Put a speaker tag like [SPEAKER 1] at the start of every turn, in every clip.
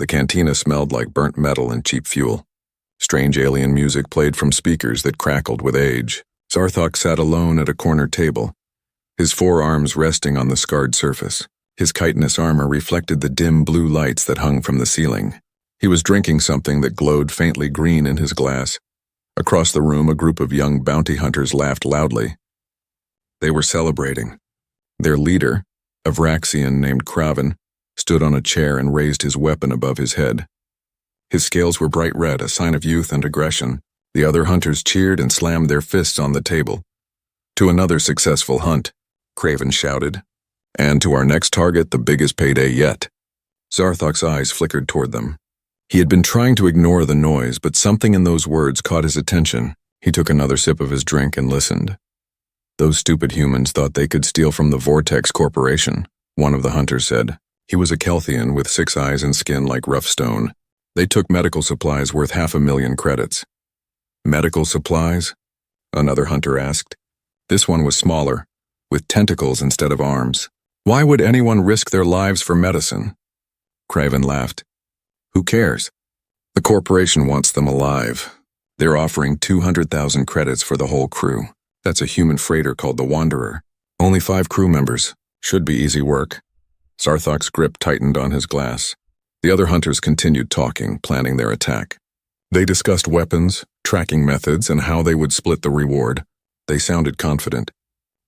[SPEAKER 1] The cantina smelled like burnt metal and cheap fuel. Strange alien music played from speakers that crackled with age. Zarthok sat alone at a corner table, his forearms resting on the scarred surface. His chitinous armor reflected the dim blue lights that hung from the ceiling. He was drinking something that glowed faintly green in his glass. Across the room, a group of young bounty hunters laughed loudly. They were celebrating. Their leader, a Vraxian named Kraven, stood on a chair and raised his weapon above his head. His scales were bright red, a sign of youth and aggression. The other hunters cheered and slammed their fists on the table. "To another successful hunt," Kraven shouted. "And to our next target, the biggest payday yet." Zarthok's eyes flickered toward them. He had been trying to ignore the noise, but something in those words caught his attention. He took another sip of his drink and listened. "Those stupid humans thought they could steal from the Vortex Corporation," one of the hunters said. He was a Kelthian with 6 eyes and skin like rough stone. "They took medical supplies worth 500,000 credits." "Medical supplies?" another hunter asked. This one was smaller, with tentacles instead of arms. "Why would anyone risk their lives for medicine?" Kraven laughed. "Who cares? The corporation wants them alive. They're offering 200,000 credits for the whole crew. That's a human freighter called the Wanderer. Only 5 crew members. Should be easy work." Zarthok's grip tightened on his glass. The other hunters continued talking, planning their attack. They discussed weapons, tracking methods, and how they would split the reward. They sounded confident.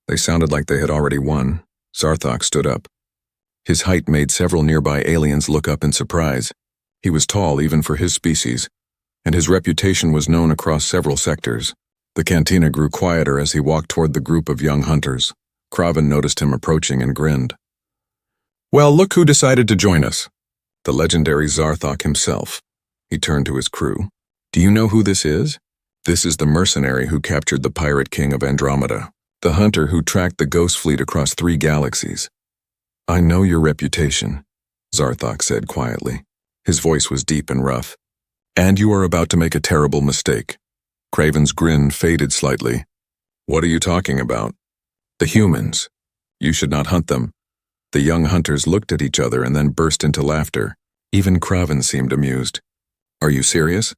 [SPEAKER 1] They sounded like they had already won. Zarthok stood up. His height made several nearby aliens look up in surprise. He was tall even for his species, and his reputation was known across several sectors. The cantina grew quieter as he walked toward the group of young hunters. Kraven noticed him approaching and grinned. "Well, look who decided to join us." The legendary Zarthok himself. He turned to his crew. "Do you know who this is? This is the mercenary who captured the pirate king of Andromeda, the hunter who tracked the ghost fleet across 3 galaxies." "I know your reputation," Zarthok said quietly. His voice was deep and rough. "And you are about to make a terrible mistake." Kraven's grin faded slightly. "What are you talking about?" "The humans. You should not hunt them." The young hunters looked at each other and then burst into laughter. Even Kraven seemed amused. "Are you serious?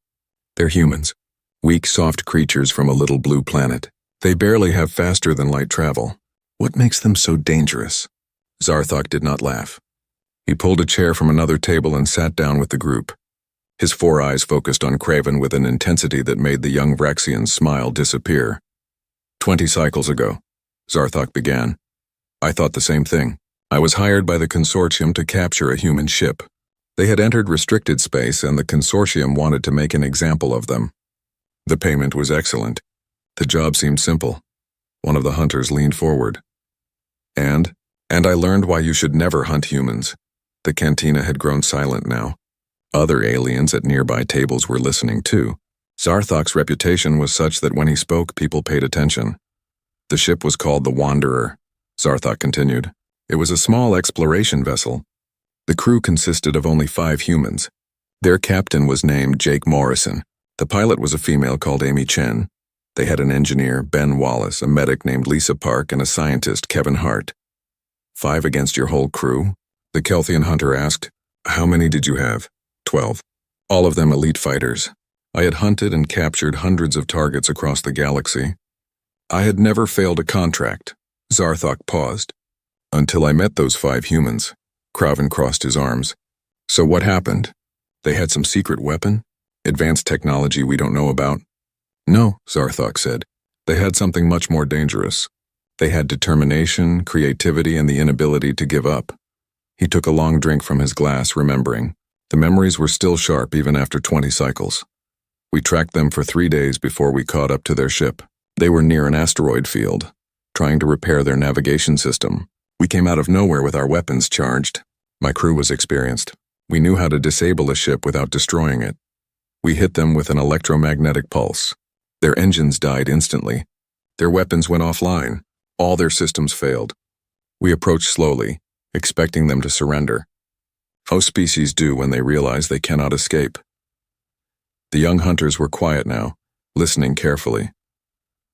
[SPEAKER 1] They're humans. Weak, soft creatures from a little blue planet. They barely have faster than light travel. What makes them so dangerous?" Zarthok did not laugh. He pulled a chair from another table and sat down with the group. His 4 eyes focused on Kraven with an intensity that made the young Vraxian's smile disappear. 20 cycles ago," Zarthok began. "I thought the same thing. I was hired by the consortium to capture a human ship. They had entered restricted space, and the consortium wanted to make an example of them. The payment was excellent. The job seemed simple." One of the hunters leaned forward. And I learned why you should never hunt humans." The cantina had grown silent now. Other aliens at nearby tables were listening too. Zarthok's reputation was such that when he spoke, people paid attention. "The ship was called the Wanderer," Zarthok continued. "It was a small exploration vessel. The crew consisted of only 5 humans. Their captain was named Jake Morrison. The pilot was a female called Amy Chen. They had an engineer, Ben Wallace, a medic named Lisa Park, and a scientist, Kevin Hart." 5 against your whole crew?" The Kelthian hunter asked. "How many did you have?" 12. "All of them elite fighters. I had hunted and captured hundreds of targets across the galaxy. I had never failed a contract." Zarthok paused. "Until I met those 5 humans." Kraven crossed his arms. "So what happened? They had some secret weapon? Advanced technology we don't know about?" "No," Zarthok said. "They had something much more dangerous. They had determination, creativity, and the inability to give up." He took a long drink from his glass, remembering. The memories were still sharp even after 20 cycles. "We tracked them for 3 days before we caught up to their ship. They were near an asteroid field, trying to repair their navigation system. We came out of nowhere with our weapons charged. My crew was experienced. We knew how to disable a ship without destroying it. We hit them with an electromagnetic pulse. Their engines died instantly. Their weapons went offline. All their systems failed. We approached slowly, expecting them to surrender. Most species do when they realize they cannot escape." The young hunters were quiet now, listening carefully.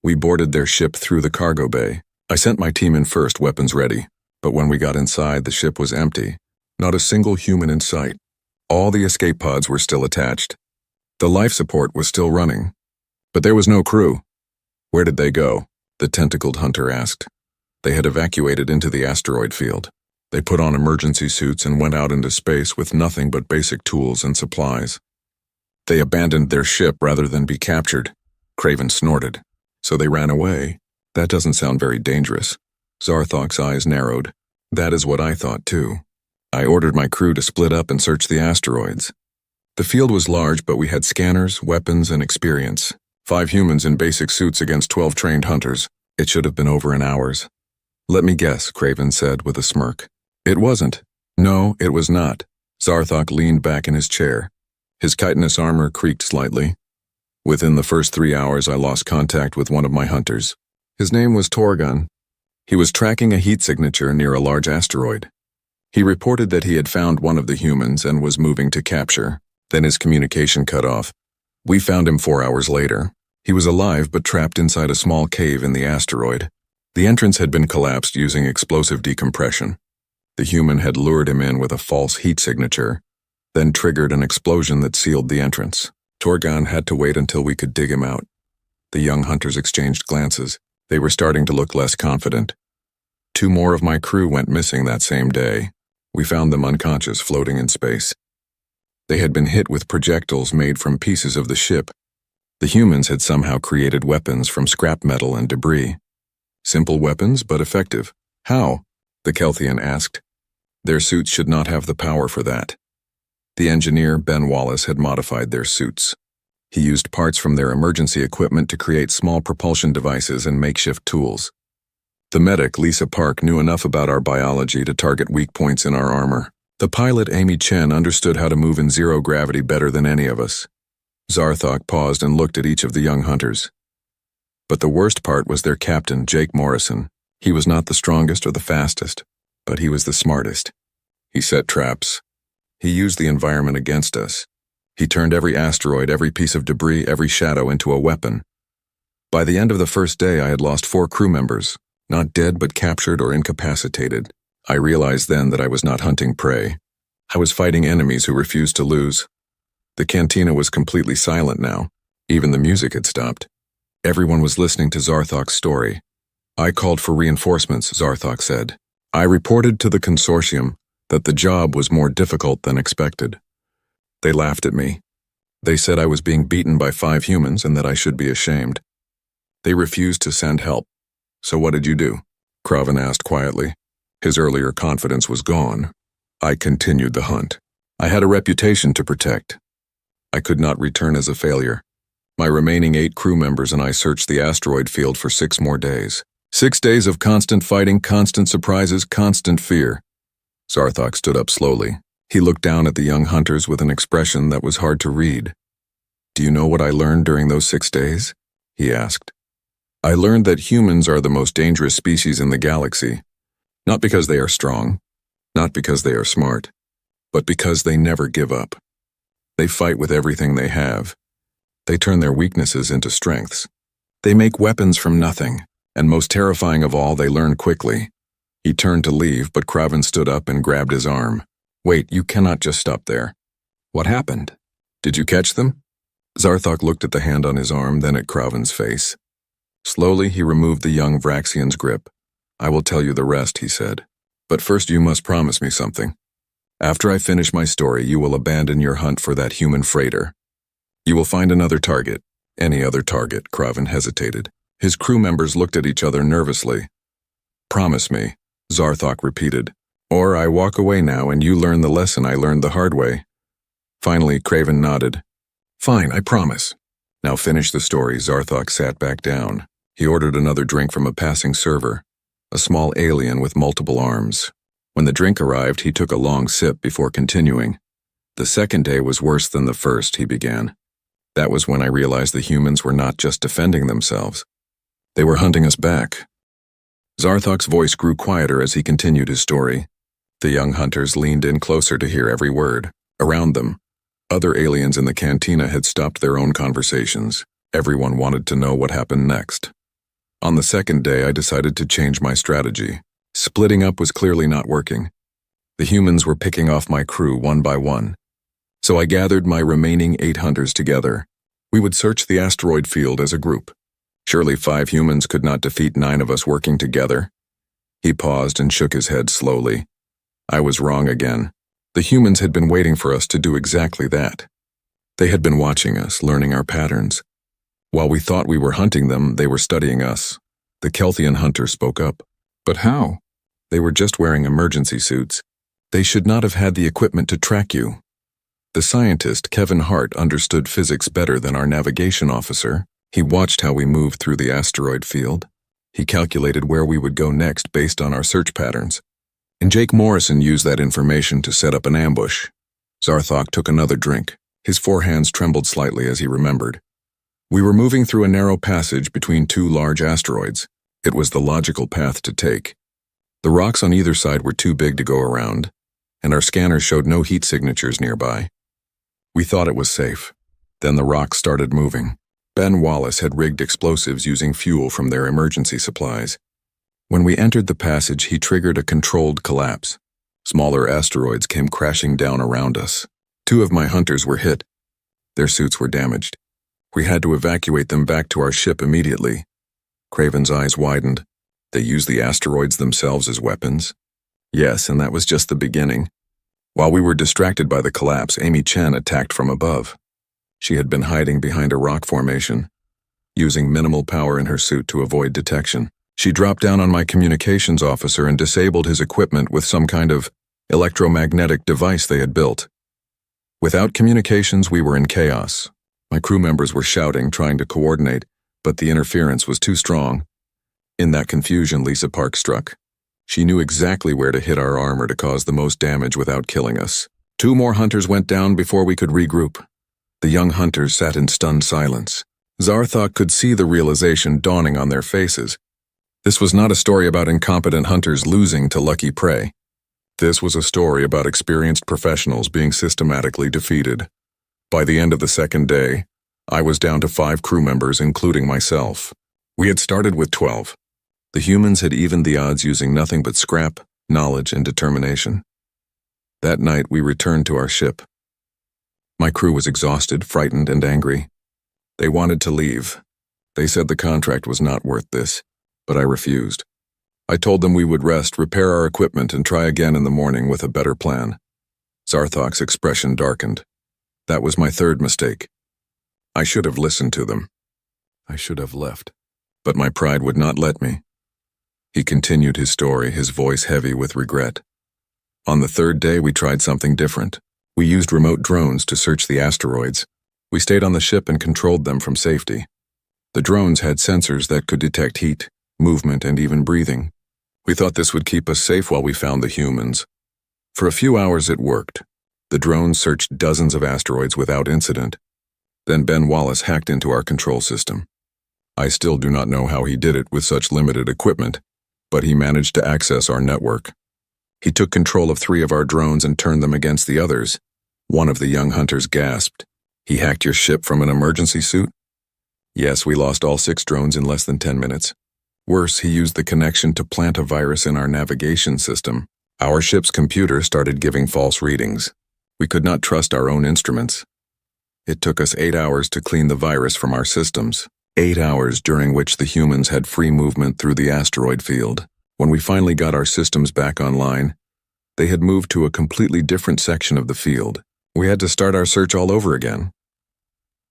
[SPEAKER 1] "We boarded their ship through the cargo bay. I sent my team in first, weapons ready. But when we got inside, the ship was empty. Not a single human in sight. All the escape pods were still attached. The life support was still running. But there was no crew. Where did they go? The tentacled hunter asked. They had evacuated into the asteroid field. They put on emergency suits and went out into space with nothing but basic tools and supplies. They abandoned their ship rather than be captured. Craven snorted. So they ran away. That doesn't sound very dangerous. Zarthok's eyes narrowed. That is what I thought too. I ordered my crew to split up and search the asteroids. The field was large, but we had scanners, weapons, and experience. 5 humans in basic suits against 12 trained hunters. It should have been over in hours. Let me guess, Craven said with a smirk. It wasn't. No, it was not. Zarthok leaned back in his chair. His chitinous armor creaked slightly. Within the first 3 hours, I lost contact with one of my hunters. His name was Torgun. He was tracking a heat signature near a large asteroid. He reported that he had found one of the humans and was moving to capture. Then his communication cut off. We found him 4 hours later. He was alive but trapped inside a small cave in the asteroid. The entrance had been collapsed using explosive decompression. The human had lured him in with a false heat signature, then triggered an explosion that sealed the entrance. Torgun had to wait until we could dig him out. The young hunters exchanged glances. They were starting to look less confident. 2 more of my crew went missing that same day. We found them unconscious, floating in space. They had been hit with projectiles made from pieces of the ship. The humans had somehow created weapons from scrap metal and debris. Simple weapons, but effective. How? The Kelthian asked. Their suits should not have the power for that. The engineer, Ben Wallace, had modified their suits. He used parts from their emergency equipment to create small propulsion devices and makeshift tools. The medic, Lisa Park, knew enough about our biology to target weak points in our armor. The pilot, Amy Chen, understood how to move in zero gravity better than any of us. Zarthok paused and looked at each of the young hunters. But the worst part was their captain, Jake Morrison. He was not the strongest or the fastest, but he was the smartest. He set traps. He used the environment against us. He turned every asteroid, every piece of debris, every shadow into a weapon. By the end of the first day, I had lost 4 crew members, not dead but captured or incapacitated. I realized then that I was not hunting prey. I was fighting enemies who refused to lose. The cantina was completely silent now. Even the music had stopped. Everyone was listening to Zarthok's story. I called for reinforcements, Zarthok said. I reported to the consortium that the job was more difficult than expected. They laughed at me. They said I was being beaten by 5 humans and that I should be ashamed. They refused to send help. So what did you do? Craven asked quietly. His earlier confidence was gone. I continued the hunt. I had a reputation to protect. I could not return as a failure. My remaining 8 crew members and I searched the asteroid field for 6 more days. 6 days of constant fighting, constant surprises, constant fear. Zarthok stood up slowly. He looked down at the young hunters with an expression that was hard to read. Do you know what I learned during those 6 days? He asked. I learned that humans are the most dangerous species in the galaxy. Not because they are strong, not because they are smart, but because they never give up. They fight with everything they have. They turn their weaknesses into strengths. They make weapons from nothing, and most terrifying of all, they learn quickly. He turned to leave, but Craven stood up and grabbed his arm. Wait, you cannot just stop there. What happened? Did you catch them? Zarthok looked at the hand on his arm, then at Craven's face. Slowly, he removed the young Vraxian's grip. I will tell you the rest, he said. But first you must promise me something. After I finish my story, you will abandon your hunt for that human freighter. You will find another target. Any other target, Craven hesitated. His crew members looked at each other nervously. Promise me, Zarthok repeated. Or I walk away now and you learn the lesson I learned the hard way. Finally, Craven nodded. Fine, I promise. Now finish the story. Zarthok sat back down. He ordered another drink from a passing server, a small alien with multiple arms. When the drink arrived, he took a long sip before continuing. The second day was worse than the first, he began. That was when I realized the humans were not just defending themselves. They were hunting us back. Zarthok's voice grew quieter as he continued his story. The young hunters leaned in closer to hear every word. Around them, other aliens in the cantina had stopped their own conversations. Everyone wanted to know what happened next. On the second day, I decided to change my strategy. Splitting up was clearly not working. The humans were picking off my crew one by one. So I gathered my remaining 8 hunters together. We would search the asteroid field as a group. Surely 5 humans could not defeat 9 of us working together. He paused and shook his head slowly. I was wrong again. The humans had been waiting for us to do exactly that. They had been watching us, learning our patterns. While we thought we were hunting them, they were studying us. The Kelthian hunter spoke up. But how? They were just wearing emergency suits. They should not have had the equipment to track you. The scientist, Kevin Hart, understood physics better than our navigation officer. He watched how we moved through the asteroid field. He calculated where we would go next based on our search patterns. And Jake Morrison used that information to set up an ambush. Zarthok took another drink. His forehands trembled slightly as he remembered. We were moving through a narrow passage between 2 large asteroids. It was the logical path to take. The rocks on either side were too big to go around, and our scanners showed no heat signatures nearby. We thought it was safe. Then the rocks started moving. Ben Wallace had rigged explosives using fuel from their emergency supplies. When we entered the passage, he triggered a controlled collapse. Smaller asteroids came crashing down around us. 2 of my hunters were hit. Their suits were damaged. We had to evacuate them back to our ship immediately. Craven's eyes widened. They used the asteroids themselves as weapons? Yes, and that was just the beginning. While we were distracted by the collapse, Amy Chen attacked from above. She had been hiding behind a rock formation, using minimal power in her suit to avoid detection. She dropped down on my communications officer and disabled his equipment with some kind of electromagnetic device they had built. Without communications, we were in chaos. My crew members were shouting, trying to coordinate, but the interference was too strong. In that confusion, Lisa Park struck. She knew exactly where to hit our armor to cause the most damage without killing us. 2 more hunters went down before we could regroup. The young hunters sat in stunned silence. Zarthok could see the realization dawning on their faces. This was not a story about incompetent hunters losing to lucky prey. This was a story about experienced professionals being systematically defeated. By the end of the 2nd day, I was down to 5 crew members, including myself. We had started with 12. The humans had evened the odds using nothing but scrap, knowledge, and determination. That night, we returned to our ship. My crew was exhausted, frightened, and angry. They wanted to leave. They said the contract was not worth this, but I refused. I told them we would rest, repair our equipment, and try again in the morning with a better plan. Zarthok's expression darkened. That was my 3rd mistake. I should have listened to them. I should have left. But my pride would not let me. He continued his story, his voice heavy with regret. On the 3rd day, we tried something different. We used remote drones to search the asteroids. We stayed on the ship and controlled them from safety. The drones had sensors that could detect heat, movement, and even breathing. We thought this would keep us safe while we found the humans. For a few hours it worked. The drones searched dozens of asteroids without incident. Then Ben Wallace hacked into our control system. I still do not know how he did it with such limited equipment, but he managed to access our network. He took control of 3 of our drones and turned them against the others. One of the young hunters gasped. He hacked your ship from an emergency suit? Yes, we lost all 6 drones in less than 10 minutes. Worse, he used the connection to plant a virus in our navigation system. Our ship's computer started giving false readings. We could not trust our own instruments. It took us 8 hours to clean the virus from our systems. 8 hours during which the humans had free movement through the asteroid field. When we finally got our systems back online, they had moved to a completely different section of the field. We had to start our search all over again.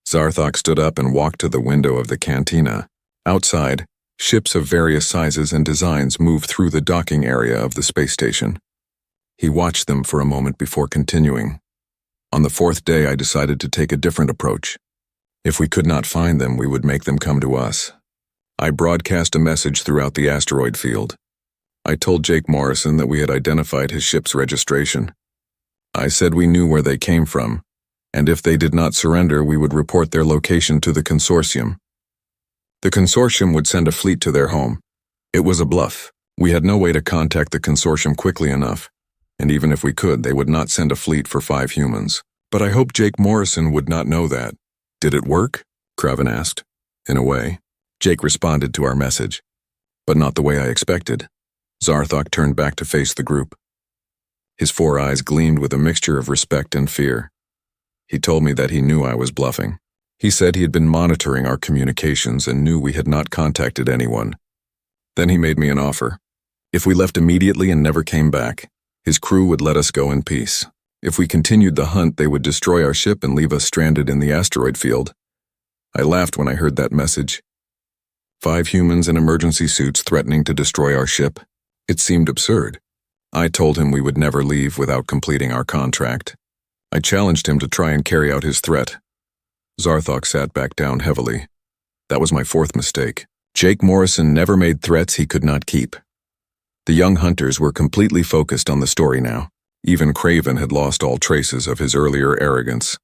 [SPEAKER 1] Zarthok stood up and walked to the window of the cantina. Outside, ships of various sizes and designs moved through the docking area of the space station. He watched them for a moment before continuing. On the 4th day, I decided to take a different approach. If we could not find them, we would make them come to us. I broadcast a message throughout the asteroid field. I told Jake Morrison that we had identified his ship's registration. I said we knew where they came from, and if they did not surrender, we would report their location to the consortium. The consortium would send a fleet to their home. It was a bluff. We had no way to contact the consortium quickly enough, and even if we could, they would not send a fleet for 5 humans. But I hoped Jake Morrison would not know that. Did it work? Craven asked. In a way. Jake responded to our message, but not the way I expected. Zarthok turned back to face the group. His 4 eyes gleamed with a mixture of respect and fear. He told me that he knew I was bluffing. He said he had been monitoring our communications and knew we had not contacted anyone. Then he made me an offer. If we left immediately and never came back, his crew would let us go in peace. If we continued the hunt, they would destroy our ship and leave us stranded in the asteroid field. I laughed when I heard that message. 5 humans in emergency suits threatening to destroy our ship. It seemed absurd. I told him we would never leave without completing our contract. I challenged him to try and carry out his threat. Zarthok sat back down heavily. That was my 4th mistake. Jake Morrison never made threats he could not keep. The young hunters were completely focused on the story now. Even Craven had lost all traces of his earlier arrogance.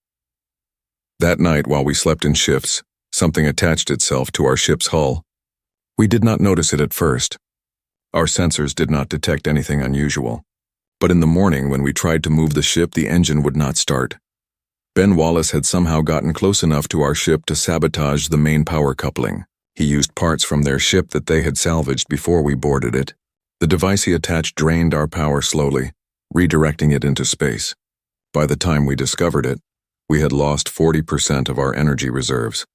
[SPEAKER 1] That night, while we slept in shifts, something attached itself to our ship's hull. We did not notice it at first. Our sensors did not detect anything unusual. But in the morning, when we tried to move the ship, the engine would not start. Ben Wallace had somehow gotten close enough to our ship to sabotage the main power coupling. He used parts from their ship that they had salvaged before we boarded it. The device he attached drained our power slowly, redirecting it into space. By the time we discovered it, we had lost 40% of our energy reserves.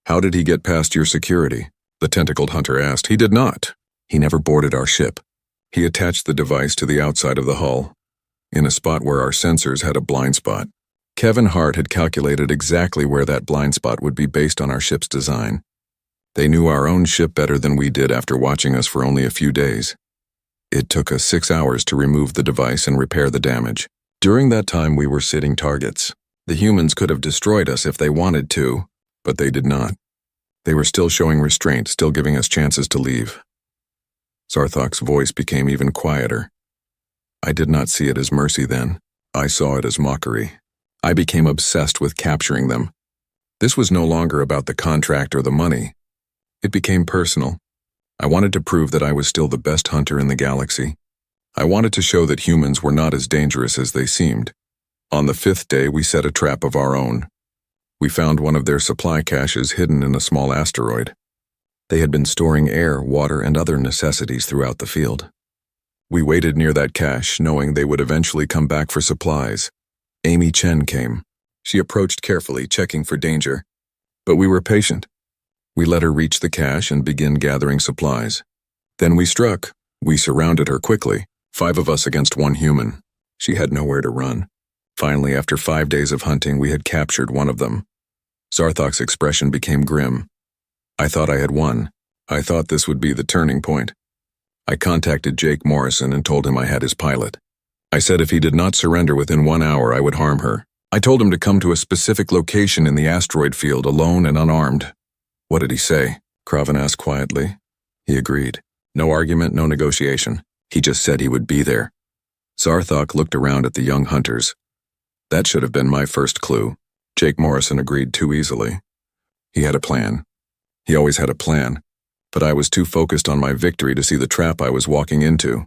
[SPEAKER 1] How did he get past your security? The tentacled hunter asked. He did not. He never boarded our ship. He attached the device to the outside of the hull, in a spot where our sensors had a blind spot. Kevin Hart had calculated exactly where that blind spot would be based on our ship's design. They knew our own ship better than we did after watching us for only a few days. It took us 6 hours to remove the device and repair the damage. During that time, we were sitting targets. The humans could have destroyed us if they wanted to, but they did not. They were still showing restraint, still giving us chances to leave. Zarthok's voice became even quieter. I did not see it as mercy then. I saw it as mockery. I became obsessed with capturing them. This was no longer about the contract or the money. It became personal. I wanted to prove that I was still the best hunter in the galaxy. I wanted to show that humans were not as dangerous as they seemed. On the 5th day, we set a trap of our own. We found one of their supply caches hidden in a small asteroid. They had been storing air, water, and other necessities throughout the field. We waited near that cache, knowing they would eventually come back for supplies. Amy Chen came. She approached carefully, checking for danger. But we were patient. We let her reach the cache and begin gathering supplies. Then we struck. We surrounded her quickly, 5 of us against 1 human. She had nowhere to run. Finally, after 5 days of hunting, we had captured one of them. Zarthok's expression became grim. I thought I had won. I thought this would be the turning point. I contacted Jake Morrison and told him I had his pilot. I said if he did not surrender within 1 hour, I would harm her. I told him to come to a specific location in the asteroid field, alone and unarmed. What did he say? Craven asked quietly. He agreed. No argument, no negotiation. He just said he would be there. Zarthok looked around at the young hunters. That should have been my first clue. Jake Morrison agreed too easily. He had a plan. He always had a plan, but I was too focused on my victory to see the trap I was walking into.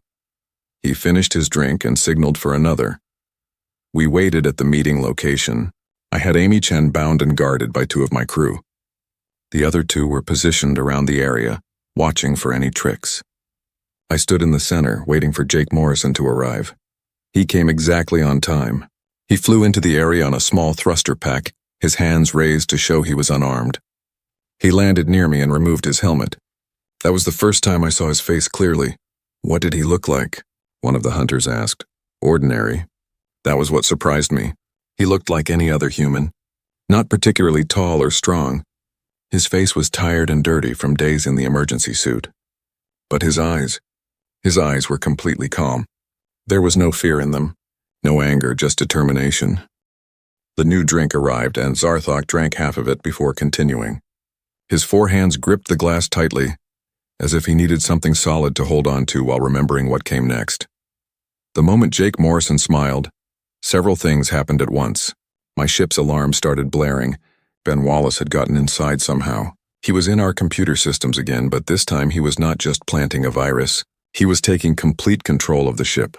[SPEAKER 1] He finished his drink and signaled for another. We waited at the meeting location. I had Amy Chen bound and guarded by 2 of my crew. The other 2 were positioned around the area, watching for any tricks. I stood in the center, waiting for Jake Morrison to arrive. He came exactly on time. He flew into the area on a small thruster pack, his hands raised to show he was unarmed. He landed near me and removed his helmet. That was the first time I saw his face clearly. What did he look like? One of the hunters asked. Ordinary. That was what surprised me. He looked like any other human. Not particularly tall or strong. His face was tired and dirty from days in the emergency suit. But his eyes were completely calm. There was no fear in them. No anger, just determination. The new drink arrived, and Zarthok drank half of it before continuing. His 4 hands gripped the glass tightly, as if he needed something solid to hold on to while remembering what came next. The moment Jake Morrison smiled, several things happened at once. My ship's alarm started blaring. Ben Wallace had gotten inside somehow. He was in our computer systems again, but this time he was not just planting a virus. He was taking complete control of the ship.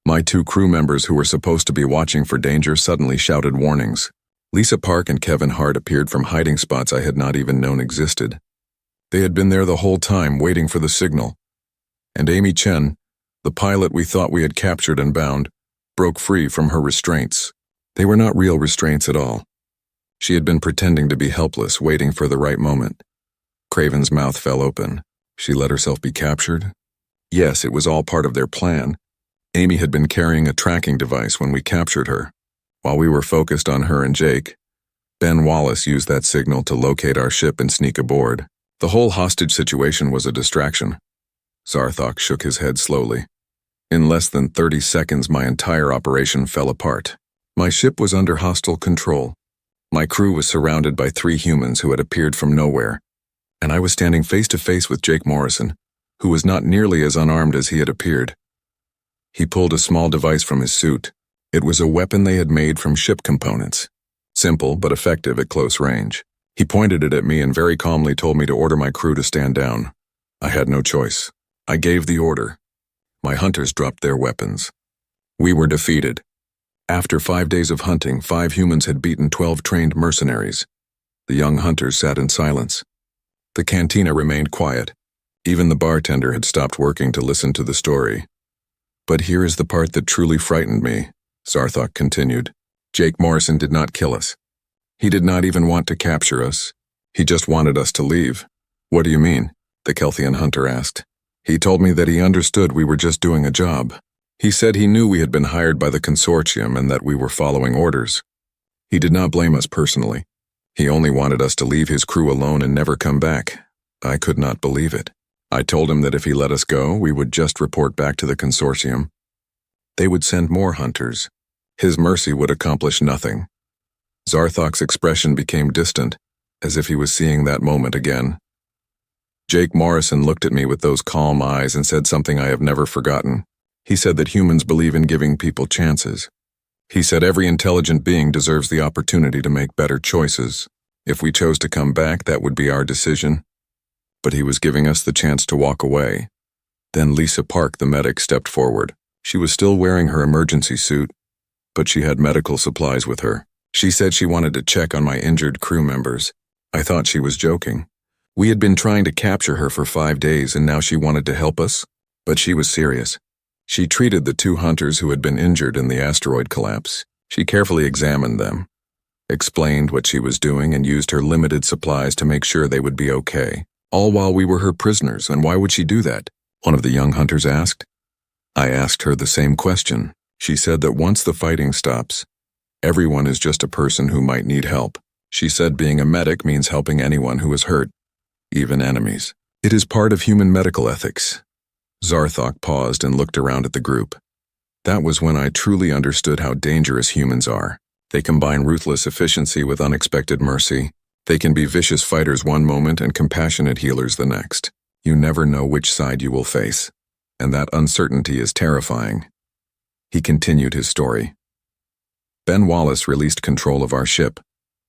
[SPEAKER 1] My 2 crew members who were supposed to be watching for danger suddenly shouted warnings. Lisa Park and Kevin Hart appeared from hiding spots I had not even known existed. They had been there the whole time, waiting for the signal. And Amy Chen, the pilot we thought we had captured and bound, broke free from her restraints. They were not real restraints at all. She had been pretending to be helpless, waiting for the right moment. Craven's mouth fell open. She let herself be captured? Yes, it was all part of their plan. Amy had been carrying a tracking device when we captured her. While we were focused on her and Jake, Ben Wallace used that signal to locate our ship and sneak aboard. The whole hostage situation was a distraction. Zarthok shook his head slowly. In less than 30 seconds, my entire operation fell apart. My ship was under hostile control. My crew was surrounded by 3 humans who had appeared from nowhere, and I was standing face to face with Jake Morrison, who was not nearly as unarmed as he had appeared. He pulled a small device from his suit. It was a weapon they had made from ship components. Simple but effective at close range. He pointed it at me and very calmly told me to order my crew to stand down. I had no choice. I gave the order. My hunters dropped their weapons. We were defeated. After 5 days of hunting, 5 humans had beaten 12 trained mercenaries. The young hunters sat in silence. The cantina remained quiet. Even the bartender had stopped working to listen to the story. But here is the part that truly frightened me, Zarthok continued. Jake Morrison did not kill us. He did not even want to capture us. He just wanted us to leave. What do you mean? The Kelthian hunter asked. He told me that he understood we were just doing a job. He said he knew we had been hired by the consortium and that we were following orders. He did not blame us personally. He only wanted us to leave his crew alone and never come back. I could not believe it. I told him that if he let us go, we would just report back to the consortium. They would send more hunters. His mercy would accomplish nothing. Zarthok's expression became distant, as if he was seeing that moment again. Jake Morrison looked at me with those calm eyes and said something I have never forgotten. He said that humans believe in giving people chances. He said every intelligent being deserves the opportunity to make better choices. If we chose to come back, that would be our decision. But he was giving us the chance to walk away. Then Lisa Park, the medic, stepped forward. She was still wearing her emergency suit, but she had medical supplies with her. She said she wanted to check on my injured crew members. I thought she was joking. We had been trying to capture her for 5 days and now she wanted to help us? But she was serious. She treated the 2 hunters who had been injured in the asteroid collapse. She carefully examined them, explained what she was doing, and used her limited supplies to make sure they would be okay. All while we were her prisoners, and why would she do that? One of the young hunters asked. I asked her the same question. She said that once the fighting stops, everyone is just a person who might need help. She said being a medic means helping anyone who is hurt, even enemies. It is part of human medical ethics. Zarthok paused and looked around at the group. That was when I truly understood how dangerous humans are. They combine ruthless efficiency with unexpected mercy. They can be vicious fighters one moment and compassionate healers the next. You never know which side you will face, and that uncertainty is terrifying. He continued his story. Ben Wallace released control of our ship,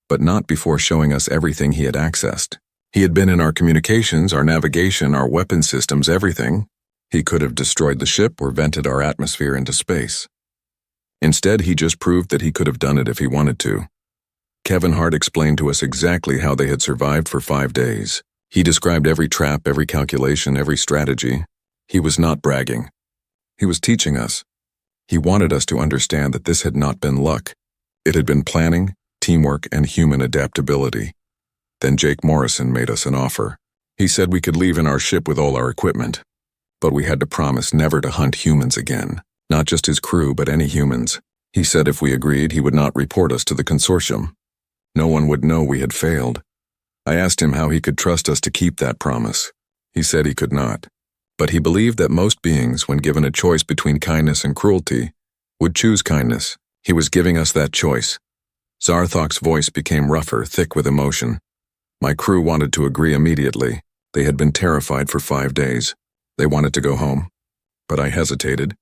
[SPEAKER 1] but not before showing us everything he had accessed. He had been in our communications, our navigation, our weapon systems, everything. He could have destroyed the ship or vented our atmosphere into space. Instead, he just proved that he could have done it if he wanted to. Kevin Hart explained to us exactly how they had survived for 5 days. He described every trap, every calculation, every strategy. He was not bragging. He was teaching us. He wanted us to understand that this had not been luck. It had been planning, teamwork, and human adaptability. Then Jake Morrison made us an offer. He said we could leave in our ship with all our equipment, but we had to promise never to hunt humans again. Not just his crew, but any humans. He said if we agreed, he would not report us to the consortium. No one would know we had failed. I asked him how he could trust us to keep that promise. He said he could not. But he believed that most beings, when given a choice between kindness and cruelty, would choose kindness. He was giving us that choice. Zarthok's voice became rougher, thick with emotion. My crew wanted to agree immediately. They had been terrified for 5 days. They wanted to go home. But I hesitated.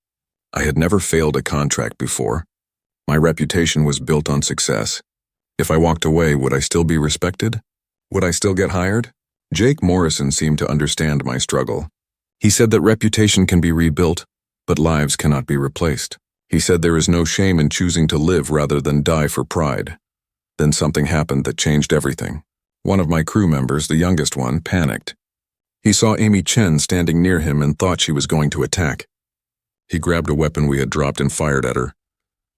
[SPEAKER 1] I had never failed a contract before. My reputation was built on success. If I walked away, would I still be respected? Would I still get hired? Jake Morrison seemed to understand my struggle. He said that reputation can be rebuilt, but lives cannot be replaced. He said there is no shame in choosing to live rather than die for pride. Then something happened that changed everything. One of my crew members, the youngest one, panicked. He saw Amy Chen standing near him and thought she was going to attack. He grabbed a weapon we had dropped and fired at her.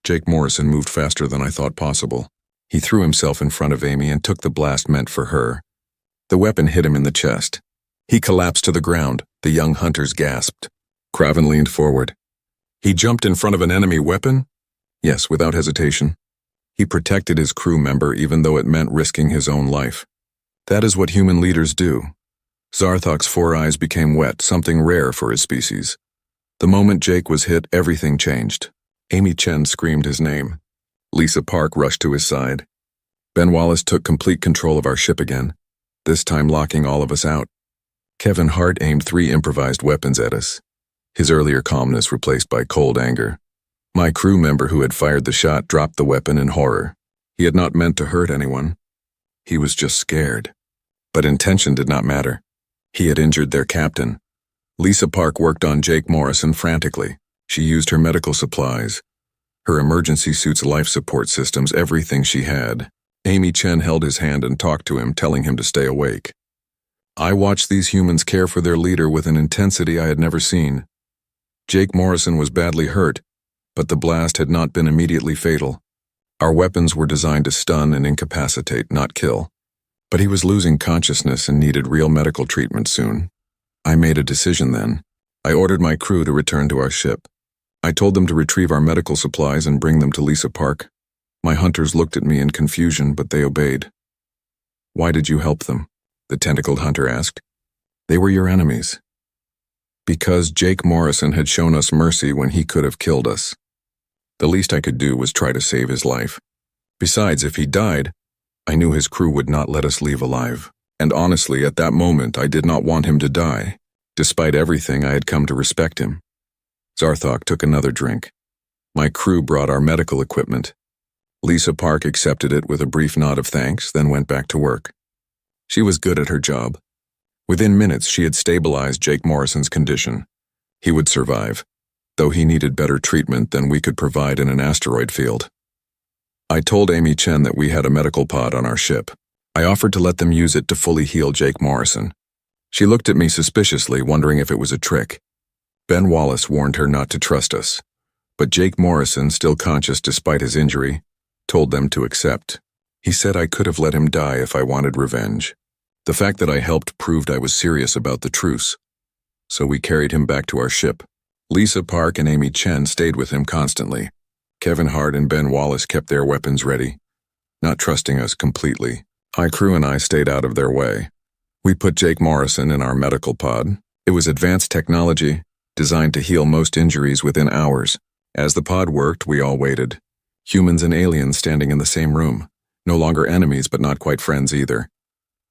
[SPEAKER 1] Jake Morrison moved faster than I thought possible. He threw himself in front of Amy and took the blast meant for her. The weapon hit him in the chest. He collapsed to the ground. The young hunters gasped. Craven leaned forward. He jumped in front of an enemy weapon? Yes, without hesitation. He protected his crew member even though it meant risking his own life. That is what human leaders do. Zarthok's 4 eyes became wet, something rare for his species. The moment Jake was hit, everything changed. Amy Chen screamed his name. Lisa Park rushed to his side. Ben Wallace took complete control of our ship again, this time locking all of us out. Kevin Hart aimed 3 improvised weapons at us, his earlier calmness replaced by cold anger. My crew member who had fired the shot dropped the weapon in horror. He had not meant to hurt anyone. He was just scared. But intention did not matter. He had injured their captain. Lisa Park worked on Jake Morrison frantically. She used her medical supplies, her emergency suit's life support systems, everything she had. Amy Chen held his hand and talked to him, telling him to stay awake. I watched these humans care for their leader with an intensity I had never seen. Jake Morrison was badly hurt, but the blast had not been immediately fatal. Our weapons were designed to stun and incapacitate, not kill. But he was losing consciousness and needed real medical treatment soon. I made a decision then. I ordered my crew to return to our ship. I told them to retrieve our medical supplies and bring them to Lisa Park. My hunters looked at me in confusion, but they obeyed. Why did you help them? The tentacled hunter asked. They were your enemies. Because Jake Morrison had shown us mercy when he could have killed us. The least I could do was try to save his life. Besides, if he died, I knew his crew would not let us leave alive. And honestly, at that moment, I did not want him to die. Despite everything, I had come to respect him. Zarthok took another drink. My crew brought our medical equipment. Lisa Park accepted it with a brief nod of thanks, then went back to work. She was good at her job. Within minutes, she had stabilized Jake Morrison's condition. He would survive, though he needed better treatment than we could provide in an asteroid field. I told Amy Chen that we had a medical pod on our ship. I offered to let them use it to fully heal Jake Morrison. She looked at me suspiciously, wondering if it was a trick. Ben Wallace warned her not to trust us, but Jake Morrison, still conscious despite his injury, told them to accept. He said I could have let him die if I wanted revenge. The fact that I helped proved I was serious about the truce. So we carried him back to our ship. Lisa Park and Amy Chen stayed with him constantly. Kevin Hart and Ben Wallace kept their weapons ready, not trusting us completely. My crew and I stayed out of their way. We put Jake Morrison in our medical pod. It was advanced technology, designed to heal most injuries within hours. As the pod worked, we all waited. Humans and aliens standing in the same room. No longer enemies, but not quite friends either.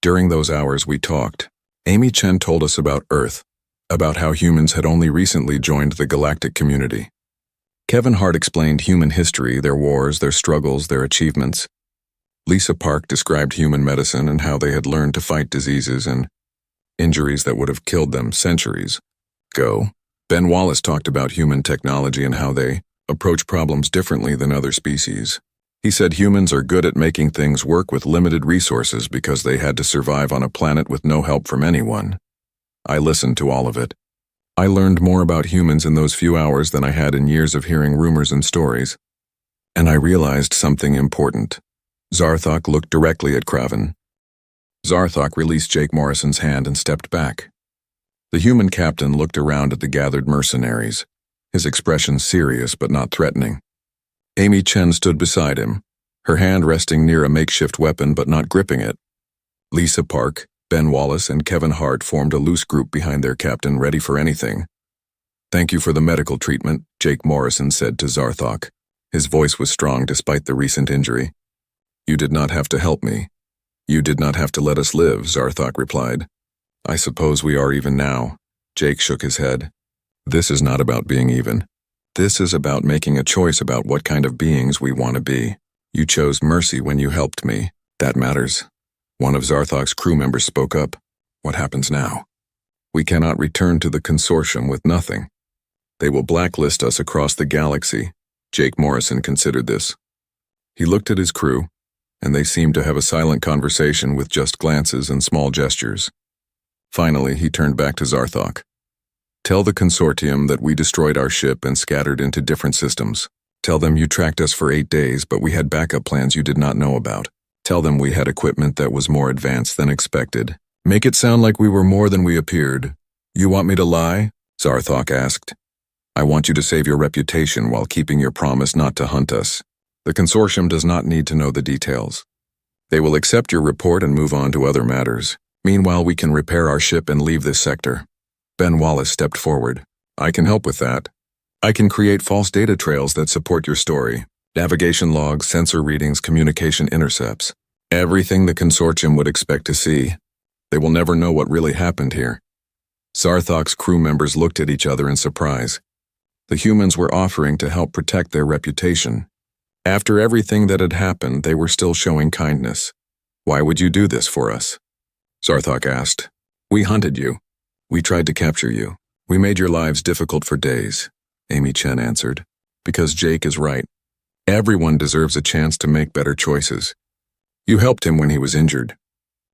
[SPEAKER 1] During those hours, we talked. Amy Chen told us about Earth, about how humans had only recently joined the galactic community. Kevin Hart explained human history, their wars, their struggles, their achievements. Lisa Park described human medicine and how they had learned to fight diseases and injuries that would have killed them centuries ago. Ben Wallace talked about human technology and how they approach problems differently than other species. He said humans are good at making things work with limited resources because they had to survive on a planet with no help from anyone. I listened to all of it. I learned more about humans in those few hours than I had in years of hearing rumors and stories. And I realized something important. Zarthok looked directly at Craven. Zarthok released Jake Morrison's hand and stepped back. The human captain looked around at the gathered mercenaries, his expression serious but not threatening. Amy Chen stood beside him, her hand resting near a makeshift weapon but not gripping it. Lisa Park, Ben Wallace, and Kevin Hart formed a loose group behind their captain, ready for anything. Thank you for the medical treatment, Jake Morrison said to Zarthok. His voice was strong despite the recent injury. You did not have to help me. You did not have to let us live, Zarthok replied. I suppose we are even now. Jake shook his head. This is not about being even. This is about making a choice about what kind of beings we want to be. You chose mercy when you helped me. That matters. One of Zarthok's crew members spoke up. What happens now? We cannot return to the consortium with nothing. They will blacklist us across the galaxy. Jake Morrison considered this. He looked at his crew, and they seemed to have a silent conversation with just glances and small gestures. Finally, he turned back to Zarthok. Tell the consortium that we destroyed our ship and scattered into different systems. Tell them you tracked us for 8 days, but we had backup plans you did not know about. Tell them we had equipment that was more advanced than expected. Make it sound like we were more than we appeared. You want me to lie? Zarthok asked. I want you to save your reputation while keeping your promise not to hunt us. The consortium does not need to know the details. They will accept your report and move on to other matters. Meanwhile, we can repair our ship and leave this sector. Ben Wallace stepped forward. I can help with that. I can create false data trails that support your story. Navigation logs, sensor readings, communication intercepts. Everything the consortium would expect to see. They will never know what really happened here. Zarthok's crew members looked at each other in surprise. The humans were offering to help protect their reputation. After everything that had happened, they were still showing kindness. Why would you do this for us? Zarthok asked. We hunted you. We tried to capture you. We made your lives difficult for days, Amy Chen answered. Because Jake is right. Everyone deserves a chance to make better choices. You helped him when he was injured.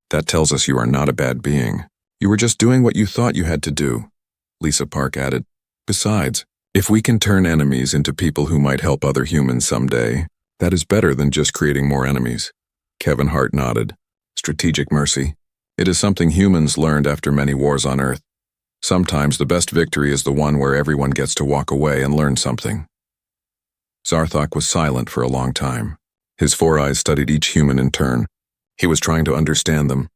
[SPEAKER 1] That tells us you are not a bad being. You were just doing what you thought you had to do, Lisa Park added. Besides, if we can turn enemies into people who might help other humans someday, that is better than just creating more enemies. Kevin Hart nodded. Strategic mercy. It is something humans learned after many wars on Earth. Sometimes the best victory is the one where everyone gets to walk away and learn something. Zarthok was silent for a long time. His 4 eyes studied each human in turn. He was trying to understand them,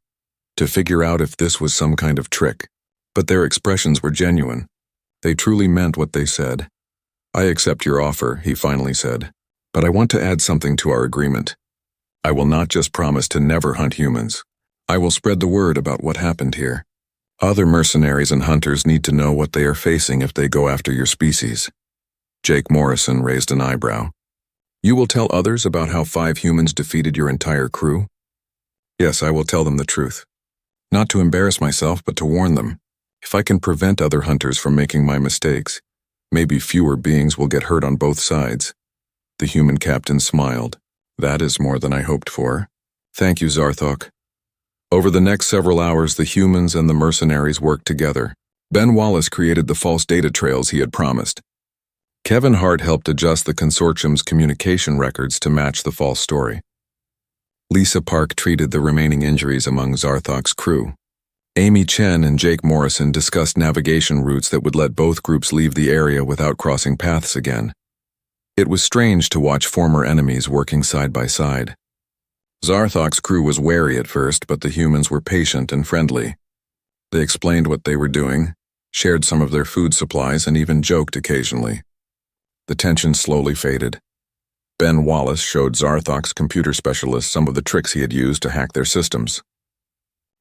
[SPEAKER 1] to figure out if this was some kind of trick. But their expressions were genuine. They truly meant what they said. I accept your offer, he finally said. But I want to add something to our agreement. I will not just promise to never hunt humans. I will spread the word about what happened here. Other mercenaries and hunters need to know what they are facing if they go after your species. Jake Morrison raised an eyebrow. You will tell others about how 5 humans defeated your entire crew? Yes, I will tell them the truth. Not to embarrass myself, but to warn them. If I can prevent other hunters from making my mistakes, maybe fewer beings will get hurt on both sides. The human captain smiled. That is more than I hoped for. Thank you, Zarthok. Over the next several hours, the humans and the mercenaries worked together. Ben Wallace created the false data trails he had promised. Kevin Hart helped adjust the consortium's communication records to match the false story. Lisa Park treated the remaining injuries among Zarthok's crew. Amy Chen and Jake Morrison discussed navigation routes that would let both groups leave the area without crossing paths again. It was strange to watch former enemies working side by side. Zarthok's crew was wary at first, but the humans were patient and friendly. They explained what they were doing, shared some of their food supplies, and even joked occasionally. The tension slowly faded. Ben Wallace showed Zarthok's computer specialist some of the tricks he had used to hack their systems.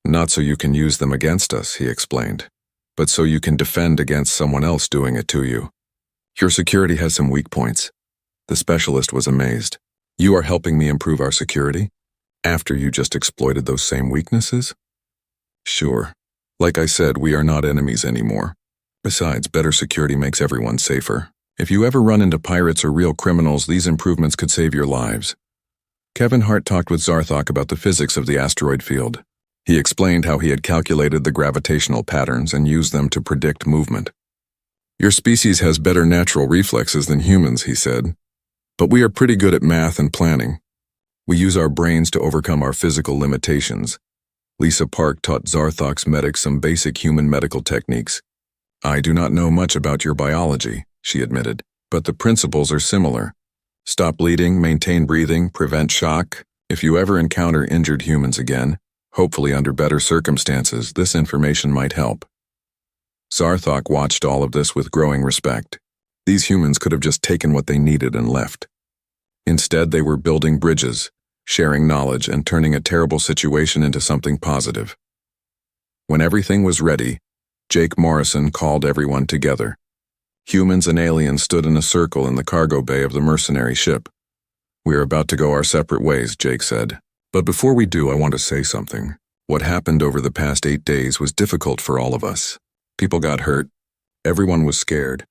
[SPEAKER 1] Not so you can use them against us, he explained, but so you can defend against someone else doing it to you. Your security has some weak points. The specialist was amazed. You are helping me improve our security? After you just exploited those same weaknesses? Sure. Like I said, we are not enemies anymore. Besides, better security makes everyone safer. If you ever run into pirates or real criminals, these improvements could save your lives. Kevin Hart talked with Zarthok about the physics of the asteroid field. He explained how he had calculated the gravitational patterns and used them to predict movement. Your species has better natural reflexes than humans, he said. But we are pretty good at math and planning. We use our brains to overcome our physical limitations. Lisa Park taught Zarthok's medics some basic human medical techniques. I do not know much about your biology, she admitted, but the principles are similar. Stop bleeding, maintain breathing, prevent shock. If you ever encounter injured humans again, hopefully under better circumstances, this information might help. Zarthok watched all of this with growing respect. These humans could have just taken what they needed and left. Instead, they were building bridges, sharing knowledge, and turning a terrible situation into something positive. When everything was ready, Jake Morrison called everyone together. Humans and aliens stood in a circle in the cargo bay of the mercenary ship. We are about to go our separate ways, Jake said. But before we do, I want to say something. What happened over the past 8 days was difficult for all of us. People got hurt. Everyone was scared.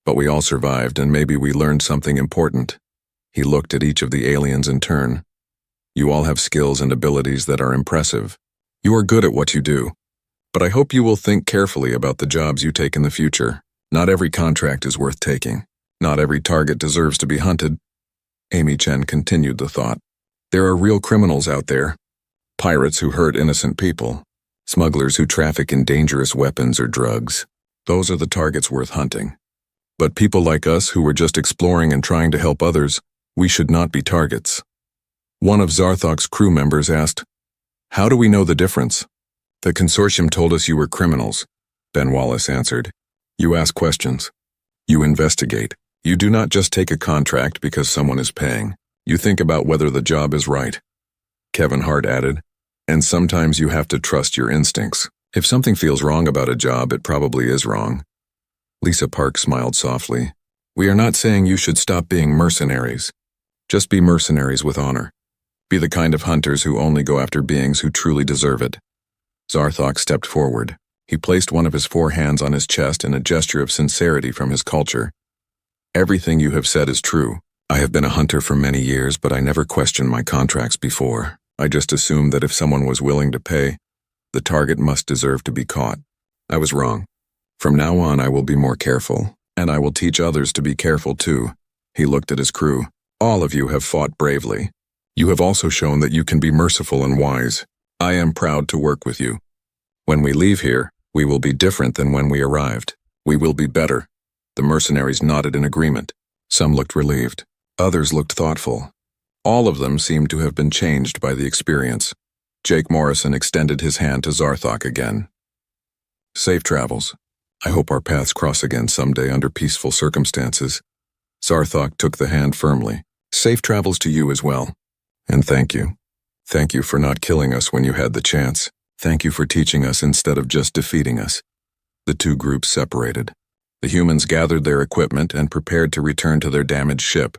[SPEAKER 1] But we all survived, and maybe we learned something important. He looked at each of the aliens in turn. You all have skills and abilities that are impressive. You are good at what you do. But I hope you will think carefully about the jobs you take in the future. Not every contract is worth taking. Not every target deserves to be hunted. Amy Chen continued the thought. There are real criminals out there. Pirates who hurt innocent people. Smugglers who traffic in dangerous weapons or drugs. Those are the targets worth hunting. But people like us who were just exploring and trying to help others, we should not be targets. One of Zarthok's crew members asked, "How do we know the difference?" "The consortium told us you were criminals," Ben Wallace answered. "You ask questions. You investigate. You do not just take a contract because someone is paying. You think about whether the job is right." Kevin Hart added, "And sometimes you have to trust your instincts. If something feels wrong about a job, it probably is wrong." Lisa Park smiled softly. "We are not saying you should stop being mercenaries. Just be mercenaries with honor. Be the kind of hunters who only go after beings who truly deserve it." Zarthok stepped forward. He placed one of his 4 hands on his chest in a gesture of sincerity from his culture. "Everything you have said is true. I have been a hunter for many years, but I never questioned my contracts before. I just assumed that if someone was willing to pay, the target must deserve to be caught. I was wrong. From now on, I will be more careful, and I will teach others to be careful too." He looked at his crew. "All of you have fought bravely. You have also shown that you can be merciful and wise. I am proud to work with you. When we leave here, we will be different than when we arrived. We will be better." The mercenaries nodded in agreement. Some looked relieved. Others looked thoughtful. All of them seemed to have been changed by the experience. Jake Morrison extended his hand to Zarthok again. "Safe travels. I hope our paths cross again someday under peaceful circumstances." Zarthok took the hand firmly. "Safe travels to you as well. And thank you. Thank you for not killing us when you had the chance. Thank you for teaching us instead of just defeating us." The 2 groups separated. The humans gathered their equipment and prepared to return to their damaged ship.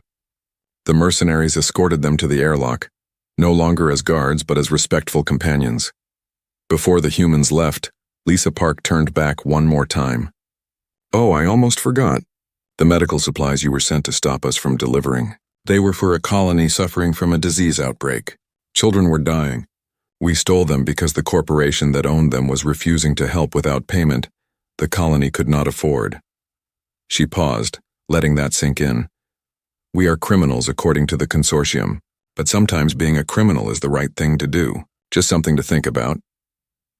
[SPEAKER 1] The mercenaries escorted them to the airlock, no longer as guards but as respectful companions. Before the humans left, Lisa Park turned back one more time. "Oh, I almost forgot. The medical supplies you were sent to stop us from delivering. They were for a colony suffering from a disease outbreak. Children were dying. We stole them because the corporation that owned them was refusing to help without payment the colony could not afford." She paused, letting that sink in. "We are criminals according to the consortium, but sometimes being a criminal is the right thing to do. Just something to think about."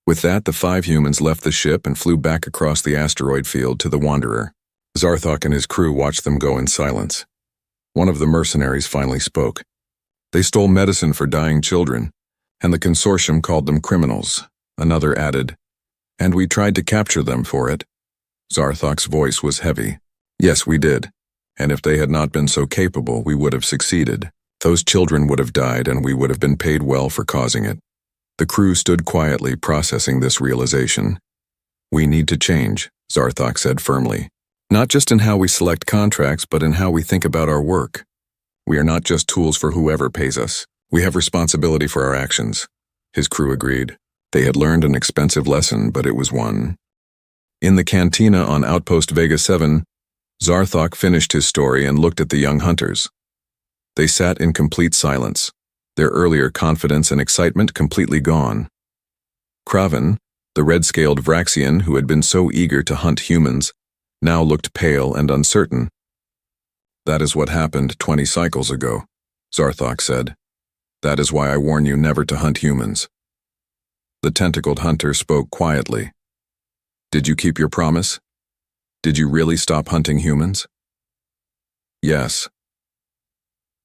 [SPEAKER 1] With that, the 5 humans left the ship and flew back across the asteroid field to the Wanderer. Zarthok and his crew watched them go in silence. One of the mercenaries finally spoke. "They stole medicine for dying children, and the consortium called them criminals." Another added, "And we tried to capture them for it." Zarthok's voice was heavy. "Yes, we did. And if they had not been so capable, we would have succeeded. Those children would have died, and we would have been paid well for causing it." The crew stood quietly, processing this realization. "We need to change," Zarthok said firmly. "Not just in how we select contracts, but in how we think about our work. We are not just tools for whoever pays us. We have responsibility for our actions." His crew agreed. They had learned an expensive lesson, but it was one. In the cantina on Outpost Vega 7, Zarthok finished his story and looked at the young hunters. They sat in complete silence, their earlier confidence and excitement completely gone. Kraven, the red-scaled Vraxian who had been so eager to hunt humans, now looked pale and uncertain. "That is what happened 20 cycles ago," Zarthok said. "That is why I warn you never to hunt humans." The tentacled hunter spoke quietly. "Did you keep your promise? Did you really stop hunting humans?" "Yes.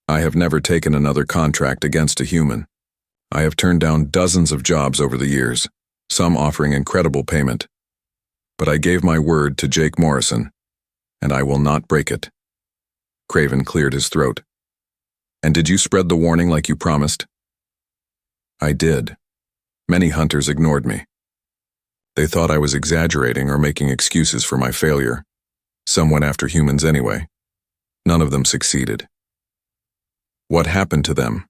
[SPEAKER 1] I have never taken another contract against a human. I have turned down dozens of jobs over the years, some offering incredible payment. But I gave my word to Jake Morrison, and I will not break it." Craven cleared his throat. "And did you spread the warning like you promised?" "I did. Many hunters ignored me. They thought I was exaggerating or making excuses for my failure. Some went after humans anyway. None of them succeeded." "What happened to them?"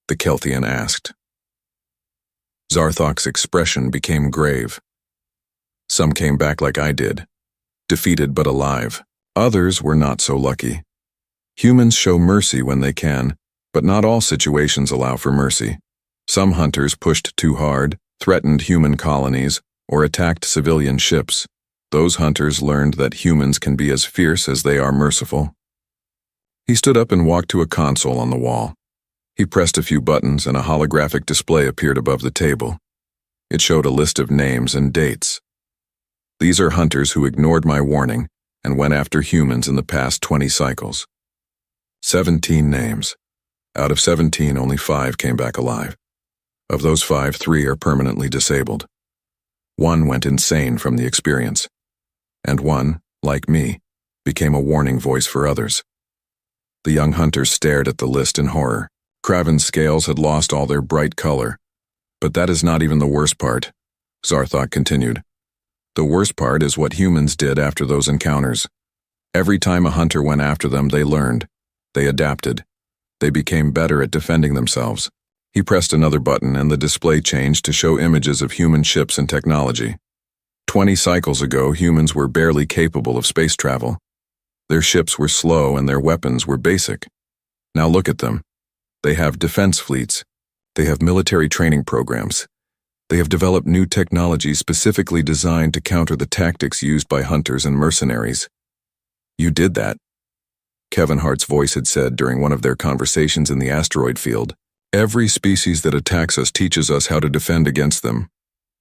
[SPEAKER 1] the Kelthian asked. Zarthok's expression became grave. "Some came back like I did, defeated but alive. Others were not so lucky. Humans show mercy when they can, but not all situations allow for mercy. Some hunters pushed too hard, threatened human colonies, or attacked civilian ships. Those hunters learned that humans can be as fierce as they are merciful. He stood up and walked to a console on the wall. He pressed a few buttons and a holographic display appeared above the table. It showed a list of names and dates. These are hunters who ignored my warning and went after humans in the past 20 cycles. 17 names. Out of 17, only 5 came back alive. Of those 5, 3 are permanently disabled. 1 went insane from the experience. And 1, like me, became a warning voice for others. The young hunters stared at the list in horror. Kraven's scales had lost all their bright color. But that is not even the worst part, Zarthok continued. The worst part is what humans did after those encounters. Every time a hunter went after them, they learned. They adapted. They became better at defending themselves. He pressed another button and the display changed to show images of human ships and technology. 20 cycles ago, humans were barely capable of space travel. Their ships were slow and their weapons were basic. Now look at them. They have defense fleets. They have military training programs. They have developed new technologies specifically designed to counter the tactics used by hunters and mercenaries. You did that, Kevin Hart's voice had said during one of their conversations in the asteroid field. Every species that attacks us teaches us how to defend against them.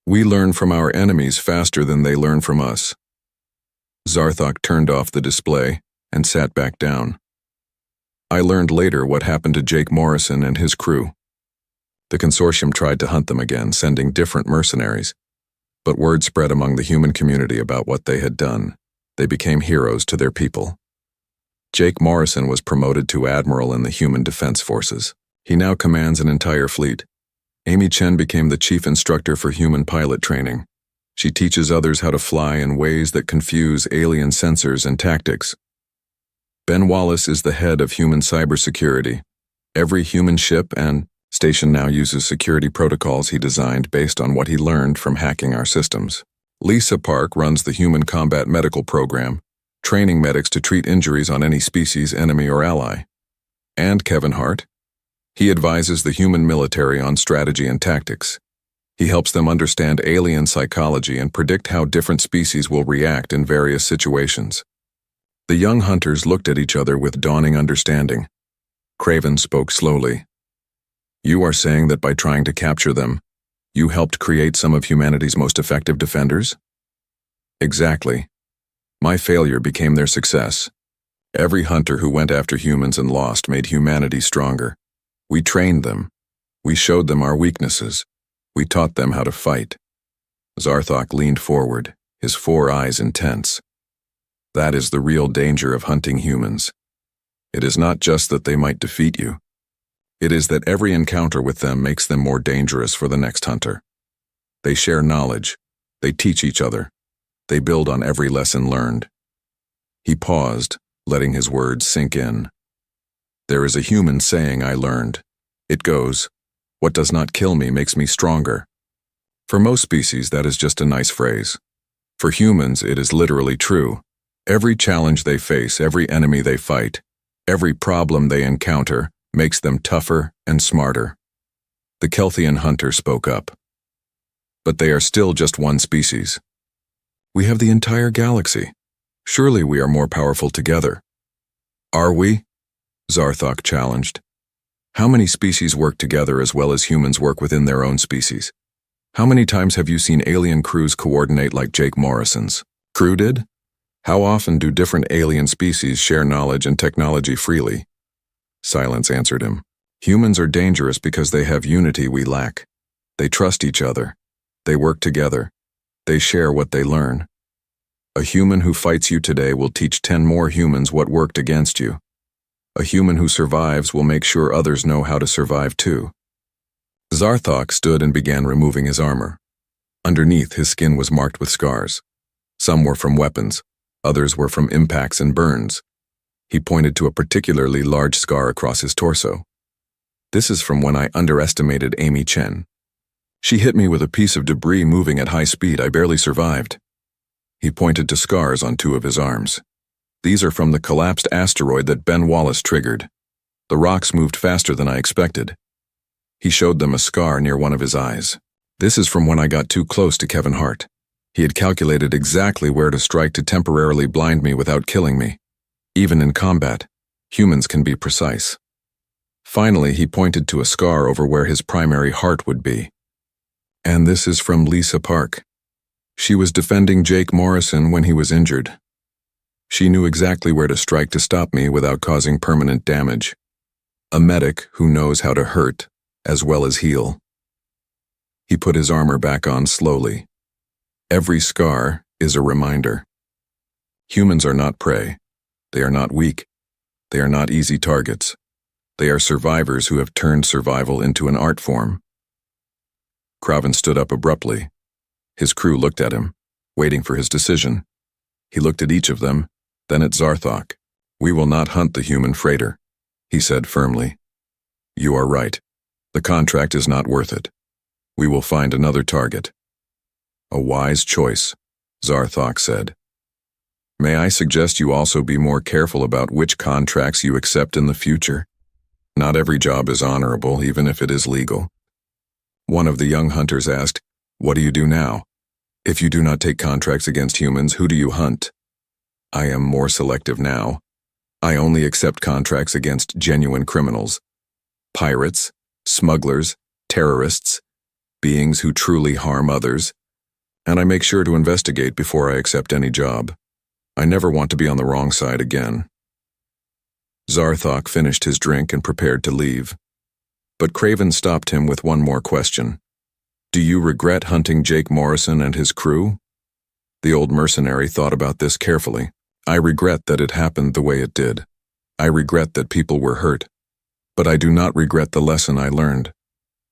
[SPEAKER 1] We learn from our enemies faster than they learn from us. Zarthok turned off the display and sat back down. I learned later what happened to Jake Morrison and his crew. The consortium tried to hunt them again, sending different mercenaries. But word spread among the human community about what they had done. They became heroes to their people. Jake Morrison was promoted to admiral in the Human Defense Forces. He now commands an entire fleet. Amy Chen became the chief instructor for human pilot training. She teaches others how to fly in ways that confuse alien sensors and tactics. Ben Wallace is the head of human cybersecurity. Every human ship and station now uses security protocols he designed based on what he learned from hacking our systems. Lisa Park runs the Human Combat Medical Program, training medics to treat injuries on any species, enemy, or ally. And Kevin Hart. He advises the human military on strategy and tactics. He helps them understand alien psychology and predict how different species will react in various situations. The young hunters looked at each other with dawning understanding. Kraven spoke slowly. You are saying that by trying to capture them, you helped create some of humanity's most effective defenders? Exactly. My failure became their success. Every hunter who went after humans and lost made humanity stronger. We trained them. We showed them our weaknesses. We taught them how to fight. Zarthok leaned forward, his 4 eyes intense. That is the real danger of hunting humans. It is not just that they might defeat you. It is that every encounter with them makes them more dangerous for the next hunter. They share knowledge. They teach each other. They build on every lesson learned. He paused, letting his words sink in. There is a human saying I learned. It goes, "What does not kill me makes me stronger." For most species, that is just a nice phrase. For humans, it is literally true. Every challenge they face, every enemy they fight, every problem they encounter makes them tougher and smarter. The Kelthian hunter spoke up. But they are still just one species. We have the entire galaxy. Surely we are more powerful together. Are we? Zarthok challenged. How many species work together as well as humans work within their own species? How many times have you seen alien crews coordinate like Jake Morrison's crew did? How often do different alien species share knowledge and technology freely? Silence answered him. Humans are dangerous because they have unity we lack. They trust each other. They work together. They share what they learn. A human who fights you today will teach 10 more humans what worked against you. A human who survives will make sure others know how to survive too. Zarthok stood and began removing his armor. Underneath, his skin was marked with scars. Some were from weapons, others were from impacts and burns. He pointed to a particularly large scar across his torso. This is from when I underestimated Amy Chen. She hit me with a piece of debris moving at high speed. I barely survived. He pointed to scars on 2 of his arms. These are from the collapsed asteroid that Ben Wallace triggered. The rocks moved faster than I expected. He showed them a scar near one of his eyes. This is from when I got too close to Kevin Hart. He had calculated exactly where to strike to temporarily blind me without killing me. Even in combat, humans can be precise. Finally, he pointed to a scar over where his primary heart would be. And this is from Lisa Park. She was defending Jake Morrison when he was injured. She knew exactly where to strike to stop me without causing permanent damage. A medic who knows how to hurt as well as heal. He put his armor back on slowly. Every scar is a reminder. Humans are not prey. They are not weak. They are not easy targets. They are survivors who have turned survival into an art form. Craven stood up abruptly. His crew looked at him, waiting for his decision. He looked at each of them, then at Zarthok. "We will not hunt the human freighter," he said firmly. "You are right. The contract is not worth it. We will find another target." "A wise choice," Zarthok said. "May I suggest you also be more careful about which contracts you accept in the future? Not every job is honorable, even if it is legal." One of the young hunters asked, "What do you do now? If you do not take contracts against humans, who do you hunt?" "I am more selective now. I only accept contracts against genuine criminals. Pirates, smugglers, terrorists, beings who truly harm others. And I make sure to investigate before I accept any job. I never want to be on the wrong side again." Zarthok finished his drink and prepared to leave. But Craven stopped him with one more question. "Do you regret hunting Jake Morrison and his crew?" The old mercenary thought about this carefully. "I regret that it happened the way it did. I regret that people were hurt. But I do not regret the lesson I learned.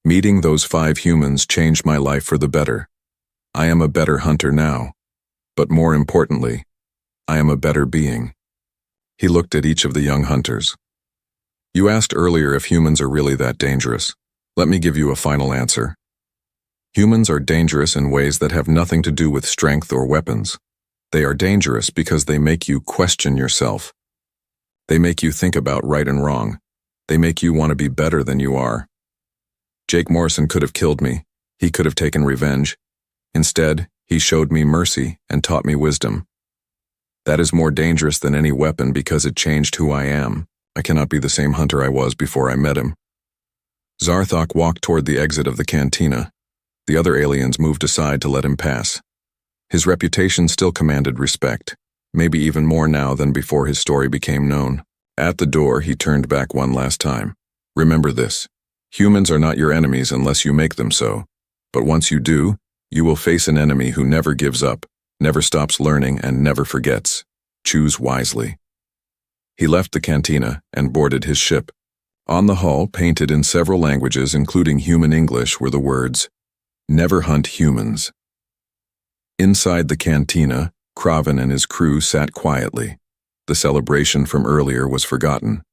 [SPEAKER 1] Meeting those 5 humans changed my life for the better. I am a better hunter now. But more importantly, I am a better being." He looked at each of the young hunters. "You asked earlier if humans are really that dangerous. Let me give you a final answer. Humans are dangerous in ways that have nothing to do with strength or weapons. They are dangerous because they make you question yourself. They make you think about right and wrong. They make you want to be better than you are. Jake Morrison could have killed me. He could have taken revenge. Instead, he showed me mercy and taught me wisdom. That is more dangerous than any weapon because it changed who I am. I cannot be the same hunter I was before I met him." Zarthok walked toward the exit of the cantina. The other aliens moved aside to let him pass. His reputation still commanded respect, maybe even more now than before his story became known. At the door, he turned back one last time. "Remember this. Humans are not your enemies unless you make them so. But once you do, you will face an enemy who never gives up, never stops learning, and never forgets. Choose wisely." He left the cantina and boarded his ship. On the hull, painted in several languages including human English, were the words, "Never hunt humans." Inside the cantina, Craven and his crew sat quietly. The celebration from earlier was forgotten.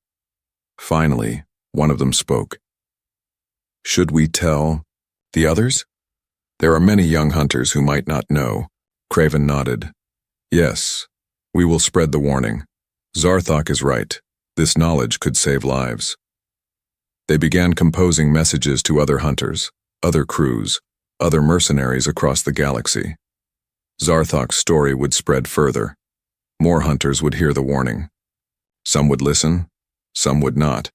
[SPEAKER 1] Finally, one of them spoke. "Should we tell the others?" "There are many young hunters who might not know." Craven nodded. "Yes, we will spread the warning. Zarthok is right. This knowledge could save lives." They began composing messages to other hunters, other crews, other mercenaries across the galaxy. Zarthok's story would spread further. More hunters would hear the warning. Some would listen, some would not.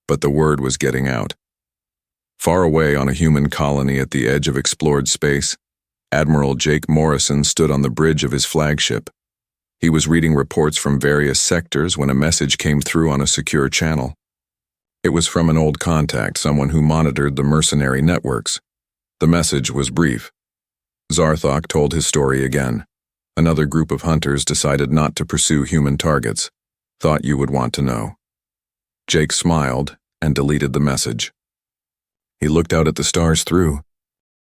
[SPEAKER 1] But the word was getting out. Far away on a human colony at the edge of explored space, Admiral Jake Morrison stood on the bridge of his flagship. He was reading reports from various sectors when a message came through on a secure channel. It was from an old contact, someone who monitored the mercenary networks. The message was brief. Zarthok told his story again. Another group of hunters decided not to pursue human targets. Thought you would want to know. Jake smiled and deleted the message. He looked out at the stars through.